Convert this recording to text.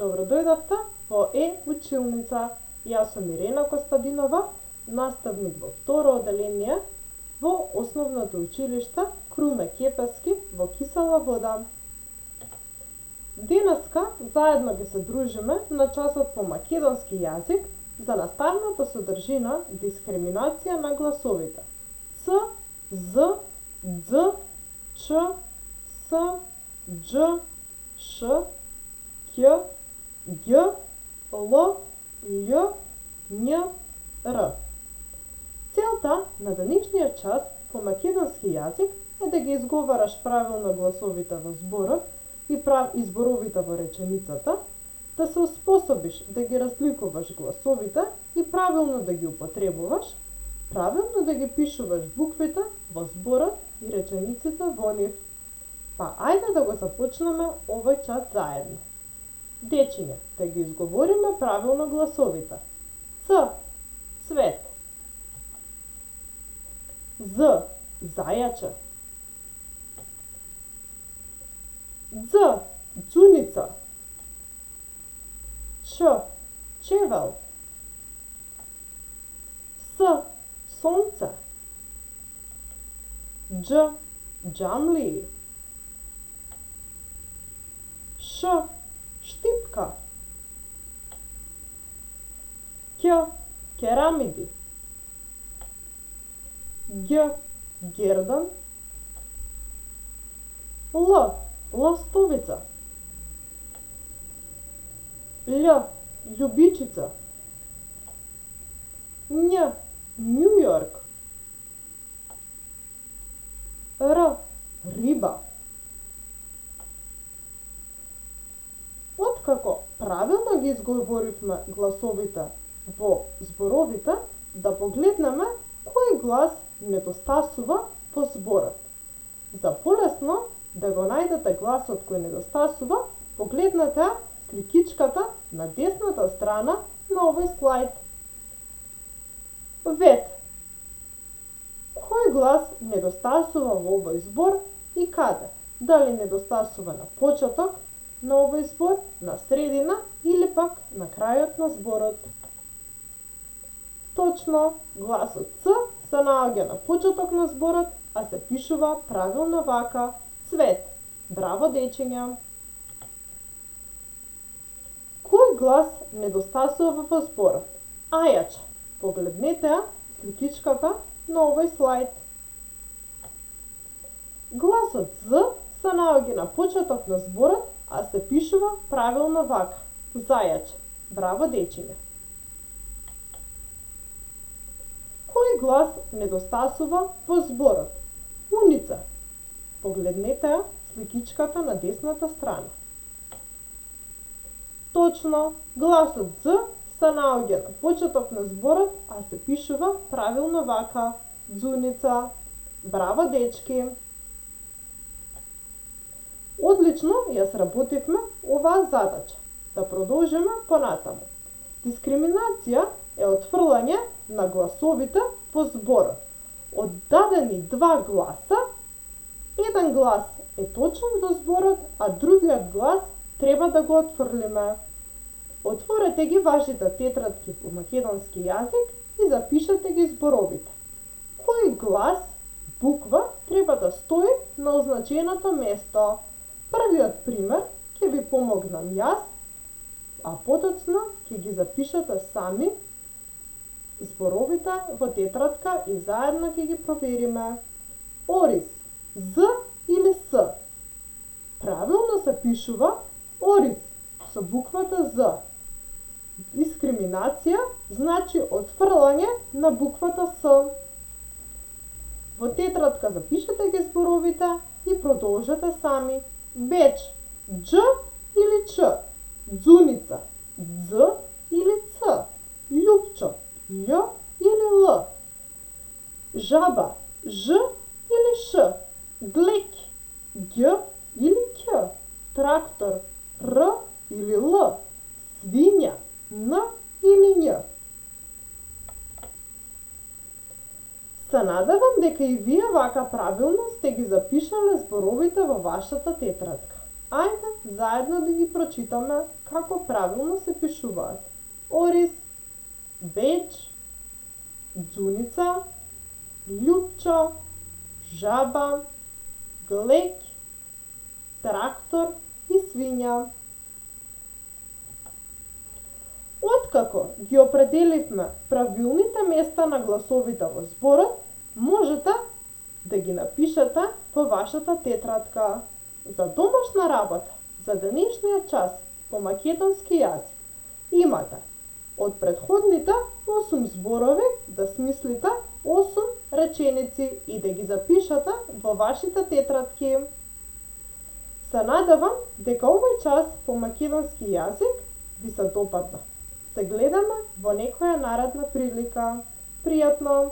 Добро дојдовте во училница. Јас сум Ирена Костадинова, наставник во второ оделение во Основното училиште Круме Кепески во Кисела Вода. Денеска заедно ги се дружиме на часот по македонски јазик за наставната содржина дискриминација на гласовите Ц, З, Дз, Ч, С, Дж, Ш, Ќ, Г, Л, Љ, Њ, Р. Целта на денешниот час по македонски јазик е да ги изговараш правилно гласовите во зборот и зборовите во реченицата, да се успособиш да ги разликуваш гласовите и правилно да ги употребуваш, правилно да ги пишуваш буквите во зборот и речениците во нив. Па ајде да го започнеме овој час заедно. Дечиња, да ги изговориме правилно гласовите. Ц, цвет. З, зајаче. Дз, џуница. Ч, чевел. С, сонце. Дж, џамлии. Ш, штипка. Ќ, керамиди. Ѓ, гердан. Л, ластовица. Л, љубичица. Њ, Њујорк. Р, риба. Откако правилно ги изговоривме гласовите во зборовите, да погледнеме кој глас недостасува во зборот. За полесно да го најдете гласот кој недостасува, погледнете сликичката на десната страна на овој слайд. Вет, кој глас недостасува во овој збор и каде? Дали недостасува на почеток на овој збор, на средина или пак на крајот на зборот? Точно, гласот Ц се наоѓа на почеток на зборот, а се пишува правилно вака: цвет. Браво, дечиња! Кој глас недостасува во зборот? Ајаче. Погледнете ја сликичката на овој слайд. Гласот З се наоѓа на почеток на зборот, а се пишува правилно вака: зајаче. Браво, дечиња! Кој глас недостасува во зборот? Уница. Погледнете ја сликичката на десната страна. Точно, гласот З се наоѓа на почеток на зборот, а се пишува правилно вака: ѕуница. Браво, дечки! Одлично ја сработивме оваа задача. Да продолжиме понатаму. Дискриминација е отфрлање на гласовите во зборот. Од дадени два гласа, еден глас е точен во зборот, а другиот глас треба да го отфрлиме. Отворете ги вашите тетрадки по македонски јазик и запишете ги зборовите. Кој глас, буква, треба да стои на означеното место? Првиот пример ќе ви помогнам јас, а потоцна ќе ги запишете сами зборовите во тетрадка и заедно ќе ги провериме. Ориз, З или С? Правилно се пишува ориз со буквата З. Дискриминација значи отфрлање на буквата С. Во тетрадка запишете ги зборовите и продолжете сами. Беч, Дж или Ч? Дзуница, Дз или Ц? Љупчо, Љ или Л? Жаба, Ж или Ш? Глек, Г или Ќ? Трактор, Р или Л? Свиња, Н или Њ? Се надевам дека и вие вака правилно сте ги запишале зборовите во вашата тетрадка. Ајде заедно да ги прочитаме како правилно се пишуваат. Орис, беч, џуница, љупчо, жаба, глеќ, трактор и свиња. Откако ги определивме правилните места на гласовите во зборот, можете да ги напишете во вашата тетрадка. За домашна работа, за денешниот час по македонски јазик, имате од претходните 8 зборови да смислите 8 реченици и да ги запишете во вашите тетрадки. Се надевам дека овој час по македонски јазик ви се допадна. Се гледаме во некоја наредна прилика. Пријатно!